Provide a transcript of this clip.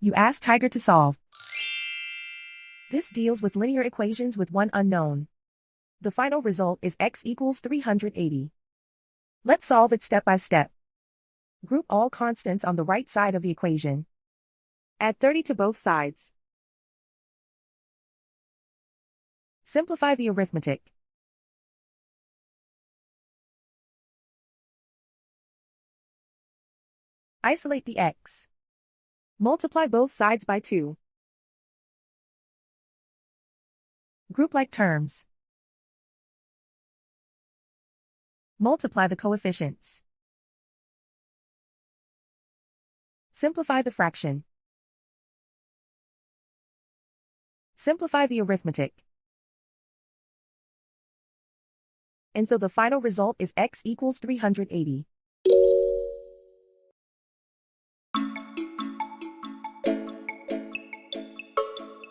You ask Tiger to solve. This deals with linear equations with one unknown. The final result is x equals 380. Let's solve it step by step. Group all constants on the right side of the equation. Add 30 to both sides. Simplify the arithmetic. Isolate the x. Multiply both sides by 2. Group like terms. Multiply the coefficients. Simplify the fraction. Simplify the arithmetic. And so the final result is x equals 380.